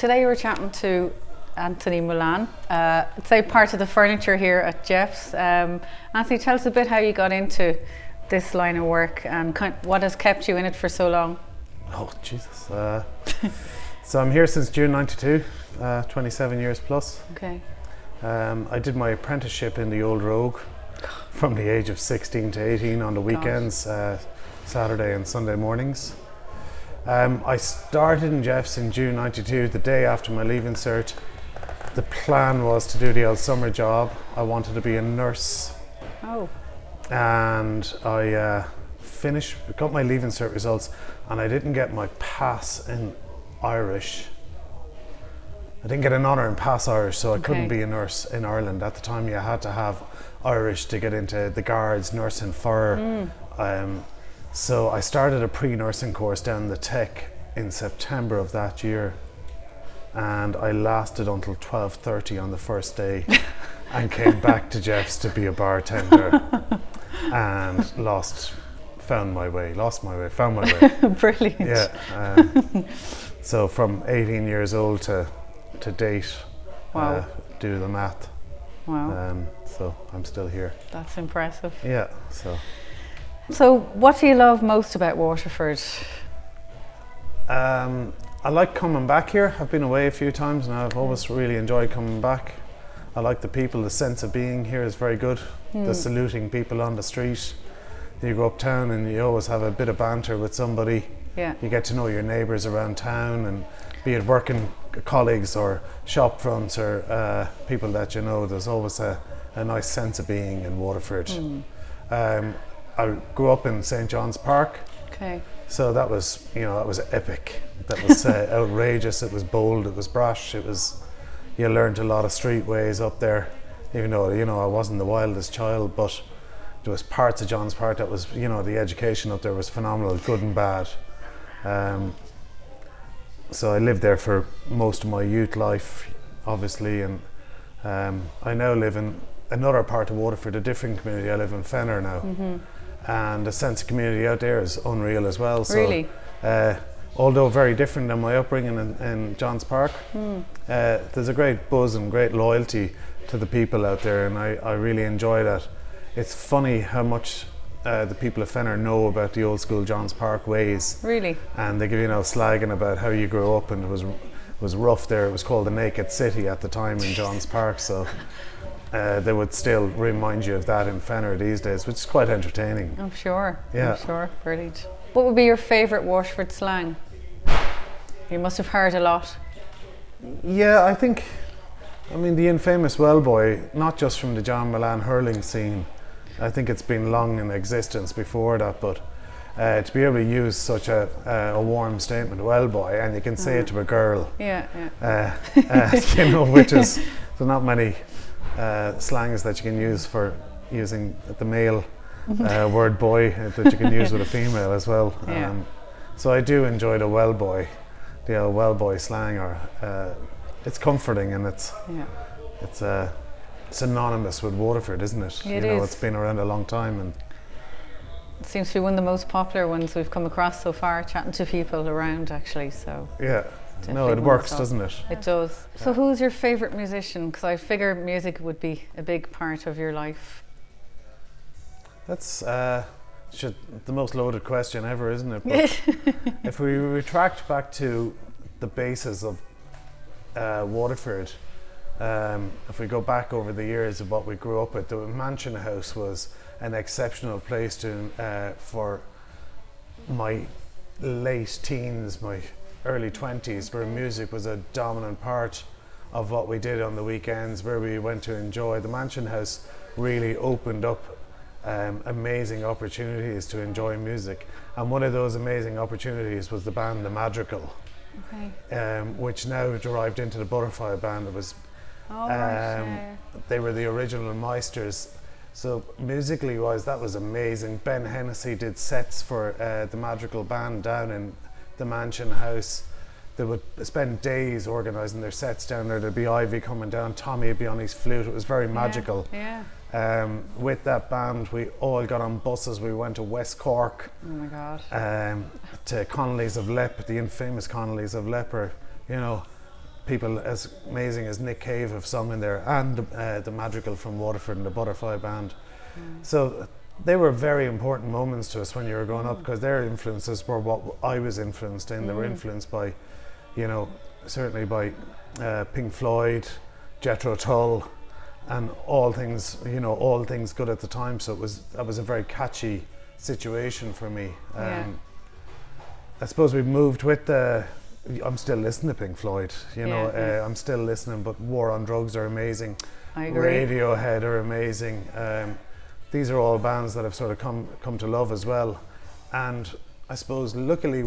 today we're chatting to Anthony Mullane, say part of the furniture here at Geoffs. Anthony, tell us a bit how you got into this line of work and what has kept you in it for so long. Oh, Jesus. So I'm here since June 92, 27 years plus. Okay. I did my apprenticeship in the Old Rogue from the age of 16 to 18 on the weekends, Saturday and Sunday mornings. I started in Geoffs in June 92, the day after my leaving cert. The plan was to do the old summer job. I wanted to be a nurse. Oh. And I got my leaving cert results, and I didn't get my pass in Irish. I didn't get an honour in pass Irish, so I couldn't be a nurse in Ireland. At the time, you had to have Irish to get into the guards, nursing fire. So I started a pre-nursing course down the Tech in September of that year, and I lasted until 12:30 on the first day and came back to Geoffs to be a bartender and found my way. Brilliant. Yeah. So from 18 years old to date, wow. Do the math. Wow. So I'm still here. That's impressive. Yeah. So what do you love most about Waterford? I like coming back here. I've been away a few times and I've always really enjoyed coming back. I like the people, the sense of being here is very good. The saluting people on the street. You go uptown and you always have a bit of banter with somebody. Yeah. You get to know your neighbours around town, and be it working colleagues or shop fronts or people that you know, there's always a nice sense of being in Waterford. I grew up in St. John's Park. Okay. So that was epic. That was outrageous. It was bold. It was brash. You learned a lot of streetways up there. Even though I wasn't the wildest child, but there was parts of John's Park that was the education up there was phenomenal, good and bad. So I lived there for most of my youth life, obviously, and I now live in another part of Waterford, a different community. I live in Fenner now. And the sense of community out there is unreal as well. So, really? Although very different than my upbringing in John's Park, there's a great buzz and great loyalty to the people out there, and I really enjoy that. It's funny how much the people of Fenner know about the old school John's Park ways. Really? And they give slagging about how you grew up, and it was rough there. It was called the Naked City at the time in John's Park, so they would still remind you of that in Fenner these days, which is quite entertaining. I'm sure. Yeah. I'm sure. Brilliant. What would be your favourite Waterford slang? You must have heard a lot. Yeah, I think, the infamous well boy, not just from the John Mullane hurling scene. I think it's been long in existence before that, but to be able to use such a warm statement, well boy, and you can say it to a girl. Yeah. Which is, there's not many slangs that you can use for using the male word boy that you can use with a female as well. Yeah. So I do enjoy the well boy slang, or it's comforting, and it's synonymous with Waterford, isn't it? It is. It's been around a long time, and it seems to be one of the most popular ones we've come across so far, chatting to people around actually. So yeah. No, it works, doesn't it? It does. So who's your favourite musician? Because I figure music would be a big part of your life. That's the most loaded question ever, isn't it? But if we retract back to the basis of Waterford, if we go back over the years of what we grew up with, the Mansion House was an exceptional place for my late teens, my early 20s, where music was a dominant part of what we did on the weekends, where we went to enjoy. The Mansion House really opened up amazing opportunities to enjoy music, and one of those amazing opportunities was the band The Madrigal, which now derived into the Butterfly band. It was they were the original Meisters. So musically wise, that was amazing. Ben Hennessy did sets for the Madrigal band down in the Mansion House. They would spend days organising their sets down there. There'd be Ivy coming down, Tommy would be on his flute. It was very magical. With that band, we all got on buses. We went to West Cork. Oh my God. To Connolly's of Lepp, the infamous Connolly's of Lepp, people as amazing as Nick Cave have sung in there, and the Madrigal from Waterford and the Butterfly Band. So they were very important moments to us when you were growing up, because their influences were what I was influenced in. They were influenced by, you know, certainly by Pink Floyd, Jethro Tull, and all things, you know, all things good at the time. So that was a very catchy situation for me. I suppose we moved with I'm still listening to Pink Floyd, you know. I'm still listening, but War on Drugs are amazing. I agree. Radiohead are amazing. These are all bands that I've sort of come to love as well. And I suppose luckily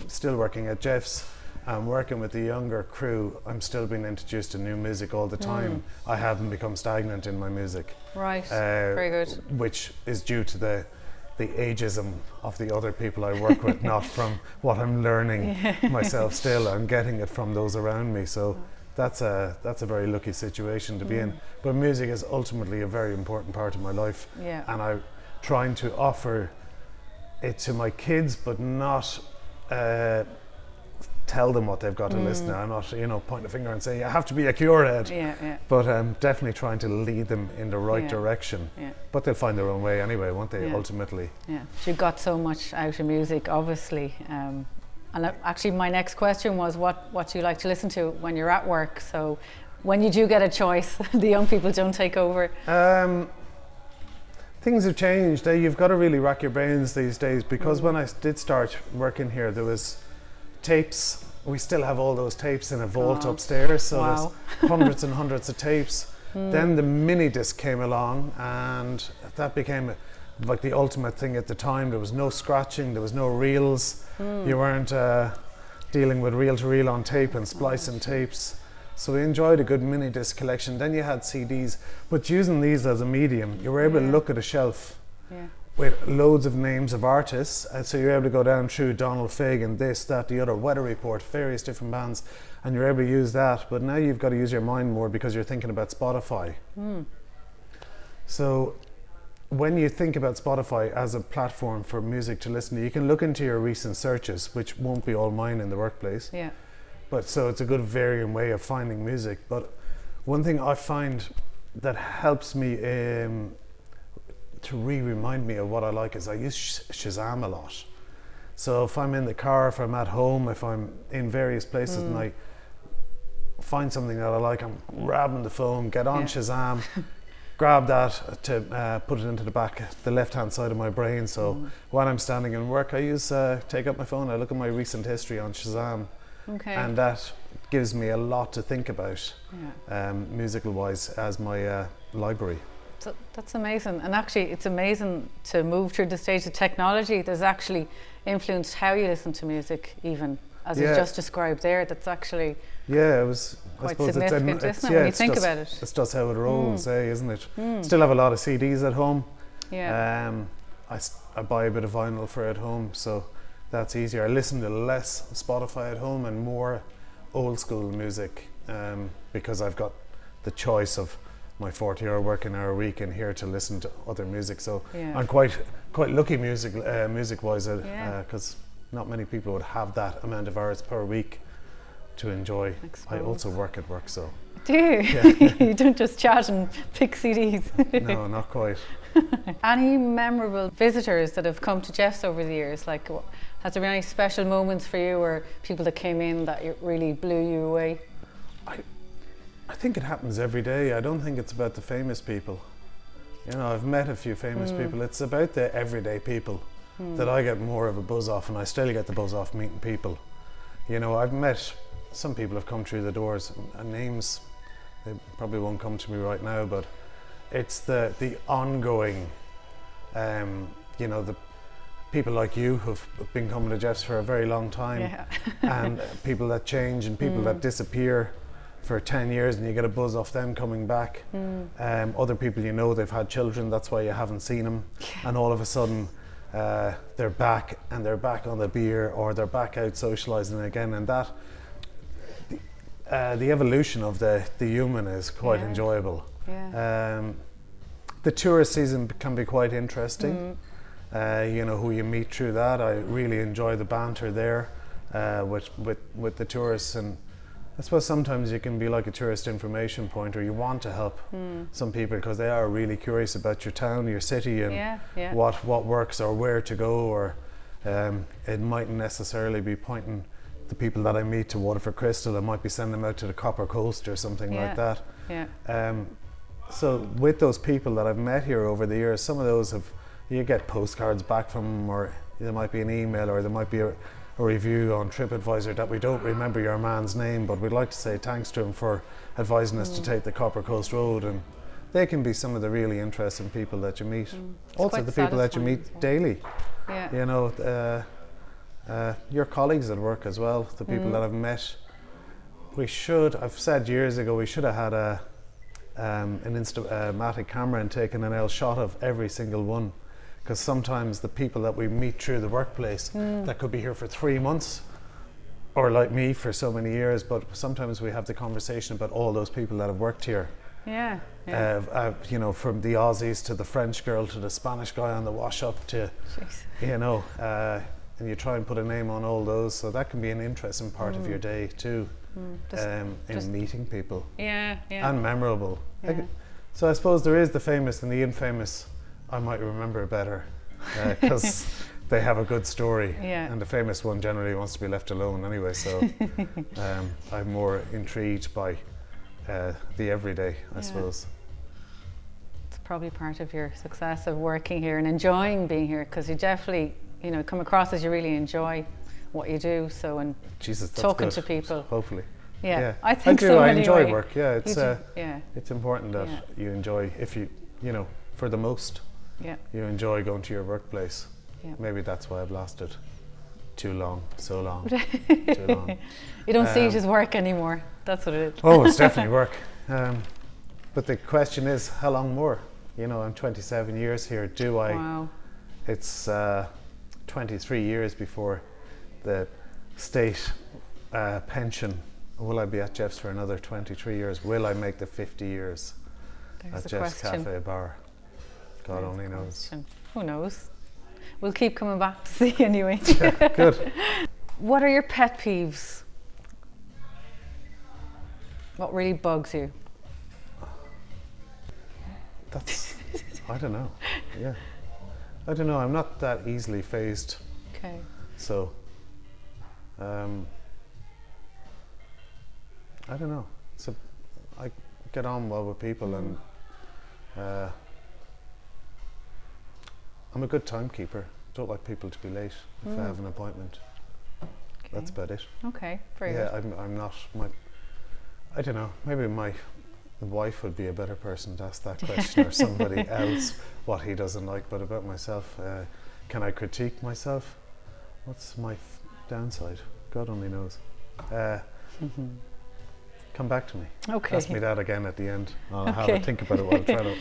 still working at Geoffs and working with the younger crew, I'm still being introduced to new music all the time. I haven't become stagnant in my music. Right, very good. Which is due to the ageism of the other people I work with, not from what I'm learning myself still. I'm getting it from those around me. So that's a very lucky situation to be in. But music is ultimately a very important part of my life. And I'm trying to offer it to my kids, but not tell them what they've got to listen to. I'm not, you know, pointing a finger and saying you have to be a curehead. But I'm definitely trying to lead them in the right direction. But they'll find their own way anyway, won't they? Ultimately. So you've got so much out of music, obviously. And actually, my next question was what you like to listen to when you're at work. So when you do get a choice, the young people don't take over. Things have changed. You've got to really rack your brains these days, because when I did start working here, there was tapes. We still have all those tapes in a vault upstairs, so there's hundreds and hundreds of tapes. Then the mini disc came along, and that became like the ultimate thing at the time. There was no scratching, there was no reels. You weren't dealing with reel to reel on tape and splicing tapes. So we enjoyed a good mini disc collection. Then you had CDs, but using these as a medium, you were able to look at a shelf with loads of names of artists, and so you're able to go down through Donald Fagen, this, that, the other, Weather Report, various different bands, and you're able to use that. But now you've got to use your mind more, because you're thinking about Spotify. So when you think about Spotify as a platform for music to listen to, you can look into your recent searches, which won't be all mine in the workplace. But so it's a good varying way of finding music. But one thing I find that helps me to remind me of what I like is I use Shazam a lot. So if I'm in the car, if I'm at home, if I'm in various places and I find something that I like, I'm grabbing the phone, get on Shazam, grab that to put it into the left-hand side of my brain. So while I'm standing in work, I take up my phone, I look at my recent history on Shazam. And that gives me a lot to think about, musical wise, as my library. So that's amazing. And actually, it's amazing to move through the stage of technology that's actually influenced how you listen to music, even as you just described there. That's actually it was quite significant, isn't it, when you think about it? It's just how it rolls, isn't it? Still have a lot of CDs at home. I buy a bit of vinyl for at home, so that's easier. I listen to less Spotify at home and more old school music, because I've got the choice of my 40-hour working hour week in here to listen to other music. So I'm quite lucky music wise, because not many people would have that amount of hours per week to enjoy. I also work at work, so. Do you? You don't just chat and pick CDs? No, not quite. Any memorable visitors that have come to Geoffs over the years? Like, has there been any special moments for you, or people that came in that really blew you away? I think it happens every day. I don't think it's about the famous people. You know, I've met a few famous people. It's about the everyday people that I get more of a buzz off, and I still get the buzz off meeting people. You know, I've met some people have come through the doors, and names, they probably won't come to me right now, but it's the ongoing, you know, the people like you who've been coming to Geoffs for a very long time, and people that change and people that disappear for 10 years and you get a buzz off them coming back. Other people, you know, they've had children, that's why you haven't seen them, and all of a sudden they're back, and they're back on the beer, or they're back out socialising again, and that the evolution of the human is quite enjoyable. The tourist season can be quite interesting. You know, who you meet through that. I really enjoy the banter there with the tourists, and I suppose sometimes you can be like a tourist information point, or you want to help some people because they are really curious about your town, your city, and what works or where to go, or it mightn't necessarily be pointing the people that I meet to Waterford Crystal. I might be sending them out to the Copper Coast or something like that. So with those people that I've met here over the years, some of those you get postcards back from them, or there might be an email, or there might be a review on TripAdvisor that we don't remember your man's name, but we'd like to say thanks to him for advising us to take the Copper Coast Road. And they can be some of the really interesting people that you meet. Also the people that you meet daily. You know, your colleagues at work as well, the people that I've met. I've said years ago, we should have had an Instamatic camera and taken an L shot of every single one, because sometimes the people that we meet through the workplace that could be here for 3 months, or like me for so many years, but sometimes we have the conversation about all those people that have worked here. You know, from the Aussies to the French girl to the Spanish guy on the wash up to, you know, and you try and put a name on all those, so that can be an interesting part of your day too. In meeting people, and memorable. So I suppose there is the famous and the infamous. I might remember better because they have a good story, and the famous one generally wants to be left alone anyway. So I'm more intrigued by the everyday, I suppose. It's probably part of your success of working here and enjoying being here, because you definitely, you know, come across as you really enjoy what you do. So, and talking to people, hopefully. I think I do. so. I anyway. enjoy work. It's it's important that you enjoy. If you know, for the most, you enjoy going to your workplace. Maybe that's why I've lasted so long. Too long. You don't see it as work anymore. That's what it is. Oh, it's definitely work. But the question is, how long more? You know, I'm 27 years here. Do I? Wow. It's 23 years before the state pension. Will I be at Geoffs for another 23 years? Will I make the 50 years at Geoffs Cafe Bar? God only knows. Who knows? We'll keep coming back to see anyway. Good. What are your pet peeves? What really bugs you? I don't know. I don't know. I'm not that easily phased. Okay. So, I don't know. So I get on well with people, and I'm a good timekeeper. Don't like people to be late if I have an appointment. Okay. That's about it. Okay, very good. I'm not. I don't know. Maybe my wife would be a better person to ask that question, or somebody else, what he doesn't like. But about myself, can I critique myself? What's my downside? God only knows. Come back to me. Okay. Ask me that again at the end. I'll have a think about it while I'm trying to.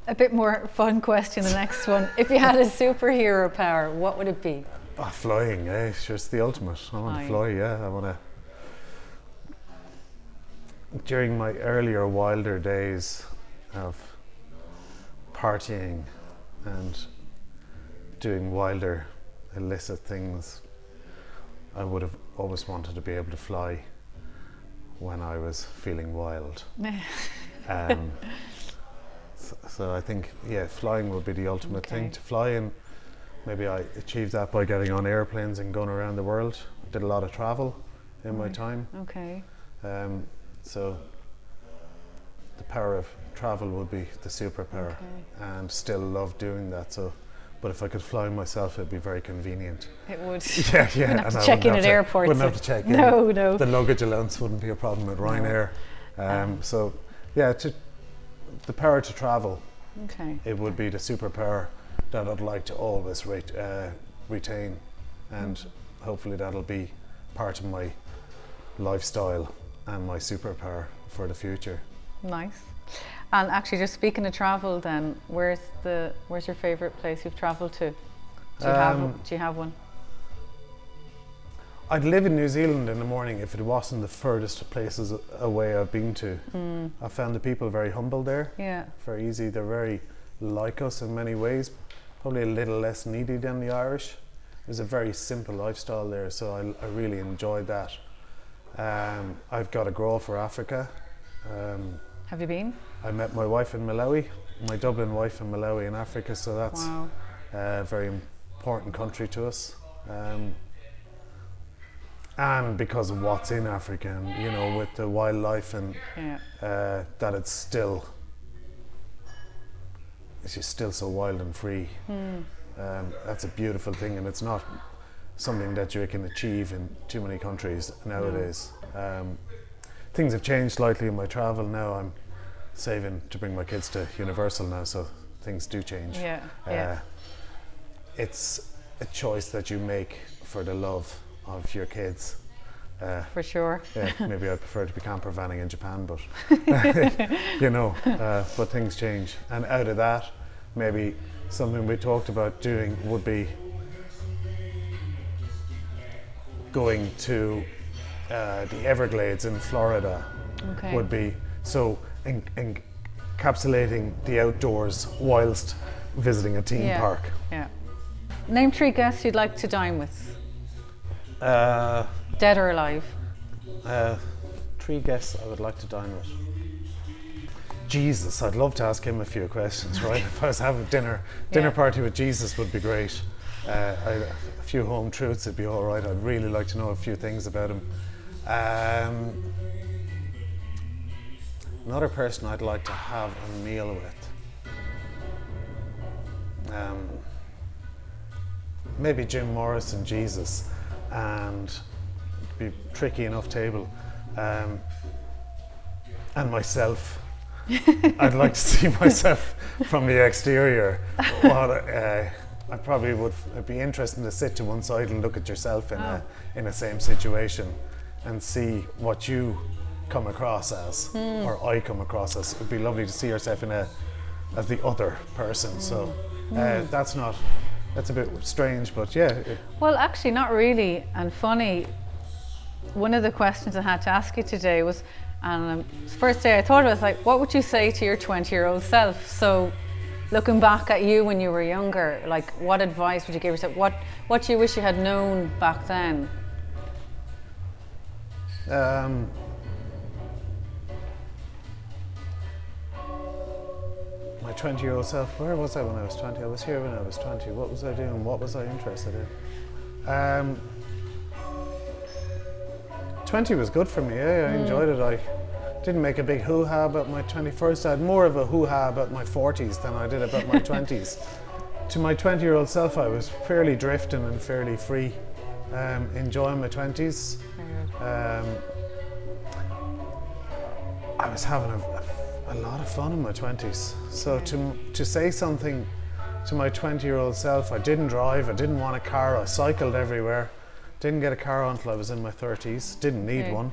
A bit more fun question, the next one. If you had a superhero power, what would it be? Flying, It's just the ultimate. I want to fly, I want to. During my earlier, wilder days of partying and doing wilder, illicit things, I would have always wanted to be able to fly when I was feeling wild. So I think, flying would be the ultimate thing, to fly, and maybe I achieved that by getting on airplanes and going around the world. I did a lot of travel in my time. Okay. So the power of travel would be the superpower, and still love doing that. So, but if I could fly myself, it'd be very convenient. It would. Yeah. You wouldn't have to check in at airports. Wouldn't have to check in. No. The luggage allowance wouldn't be a problem at Ryanair. So, the power to travel. Okay. It would be the superpower that I'd like to always retain, and hopefully that'll be part of my lifestyle and my superpower for the future. Nice. And actually, just speaking of travel, then, where's your favourite place you've travelled to? Do you have one? I'd live in New Zealand in the morning if it wasn't the furthest places away I've been to. I found the people very humble there. Yeah. Very easy. They're very like us in many ways. Probably a little less needy than the Irish. There's a very simple lifestyle there, so I really enjoyed that. I've got a grow for Africa. Have you been? I met my wife in Malawi, my Dublin wife in Malawi in Africa, so that's Wow. a very important country to us. And because of what's in Africa, and you know, with the wildlife and that it's just still so wild and free. That's a beautiful thing, and it's not something that you can achieve in too many countries nowadays. Things have changed slightly in my travel now. I'm saving to bring my kids to Universal now, so things do change. It's a choice that you make for the love of your kids. For sure. Yeah, maybe I'd prefer to be camper vanning in Japan, but you know, but things change. And out of that, maybe something we talked about doing would be going to the Everglades in Florida. Okay. Would be so encapsulating the outdoors whilst visiting a theme park. Yeah. Name 3 guests you'd like to dine with. Dead or alive? 3 guests I would like to dine with. Jesus, I'd love to ask him a few questions, right? If I was having dinner party with Jesus would be great. A few home truths would be all right. I'd really like to know a few things about him. Another person I'd like to have a meal with. Maybe Jim Morris and Jesus, and be tricky enough table, and myself. I'd like to see myself from the exterior. I probably would. It'd be interesting to sit to one side and look at yourself in a same situation, and see what you come across as, or I come across as. It'd be lovely to see yourself as the other person. So that's a bit strange, but yeah. Well, actually, not really. And funny, one of the questions I had to ask you today was, and first day I thought, I was like, what would you say to your 20-year-old self? So, looking back at you when you were younger, like, what advice would you give yourself? What do you wish you had known back then? My 20-year-old self, where was I when I was 20? I was here when I was 20. What was I doing? What was I interested in? 20 was good for me, I enjoyed it. I didn't make a big hoo-ha about my 21st. I had more of a hoo-ha about my 40s than I did about my 20s. To my 20-year-old self, I was fairly drifting and fairly free, enjoying my 20s. I was having a lot of fun in my 20s. So to say something to my 20-year-old self, I didn't drive, I didn't want a car, I cycled everywhere. Didn't get a car until I was in my 30s, didn't need one.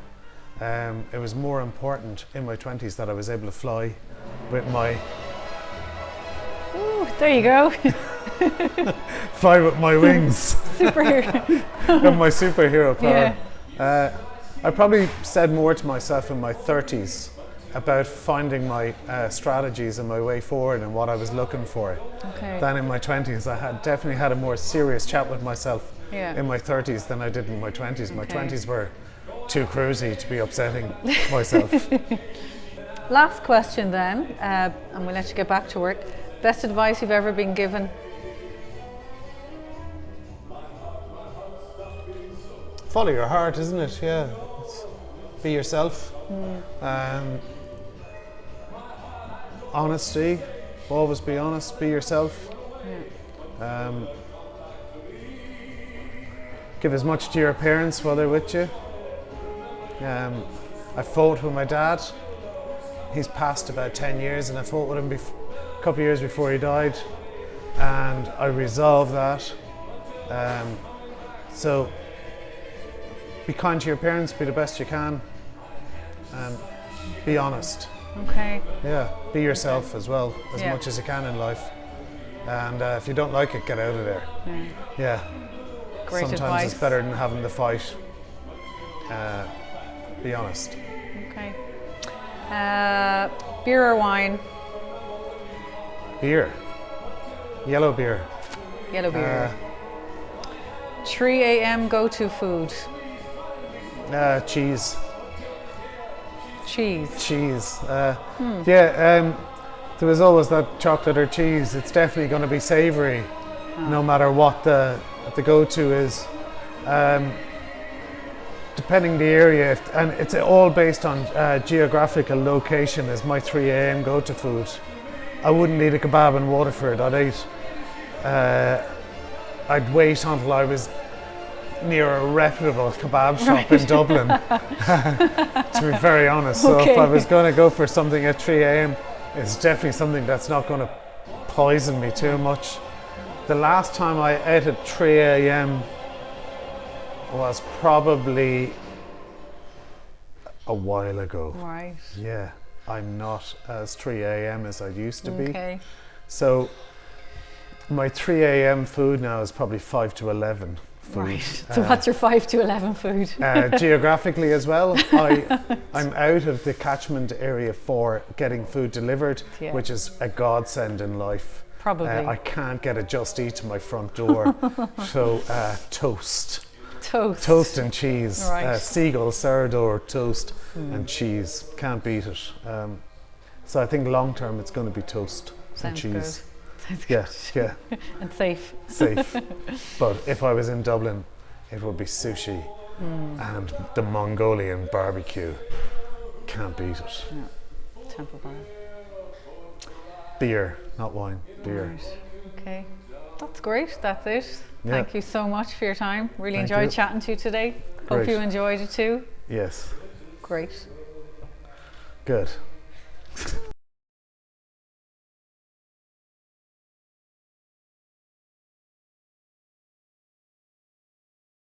It was more important in my 20s that I was able to fly with my... Ooh, there you go. Fly with my wings. Superhero. And my superhero power. Yeah. I probably said more to myself in my 30s about finding my strategies and my way forward and what I was looking for than in my 20s. I had definitely had a more serious chat with myself in my 30s than I did in my 20s. My 20s were too cruisy to be upsetting myself. Last question then, and we'll let you get back to work. Best advice you've ever been given? Follow your heart, isn't it? Yeah. Be yourself. Honesty. Always be honest. Be yourself. Give as much to your parents while they're with you. I fought with my dad. He's passed about 10 years, and I fought with him a couple of years before he died, and I resolved that. So be kind to your parents, be the best you can, and be honest. Okay. Yeah, be yourself as well, as much as you can in life. And if you don't like it, get out of there. Yeah. Great Sometimes advice. it's better than having the fight. Be honest. Okay. Beer or wine? Beer. Yellow beer. Yellow beer. 3 a.m. go-to food? Cheese. Cheese. Yeah, there was always that chocolate or cheese. It's definitely going to be savoury, no matter what the go-to is. Depending the area, and it's all based on geographical location, is my 3 a.m. go-to food. I wouldn't eat a kebab in Waterford. I'd wait until I was near a reputable kebab shop in Dublin, to be very honest. So if I was going to go for something at 3 a.m, it's definitely something that's not going to poison me too much. The last time I ate at 3 a.m. was probably a while ago. Right. Yeah, I'm not as 3 a.m. as I used to be. Okay. So my 3 a.m. food now is probably 5 to 11 food. Right. So what's your 5 to 11 food? Geographically as well, I'm out of the catchment area for getting food delivered, which is a godsend in life. Probably. I can't get a Just Eat to my front door. So toast. Toast and cheese. Right. Seagull, sourdough, toast and cheese. Can't beat it. So I think long term it's going to be toast and cheese. Good. Sounds Yeah. And safe. But if I was in Dublin, it would be sushi and the Mongolian barbecue. Can't beat it. Yeah. Temple Bar. Beer, not wine. Beer. Right. Okay. That's great. That's it. Yeah. Thank you so much for your time. Really Thank enjoyed you. chatting to you today. Great. Hope you enjoyed it too. Yes. Great. Good.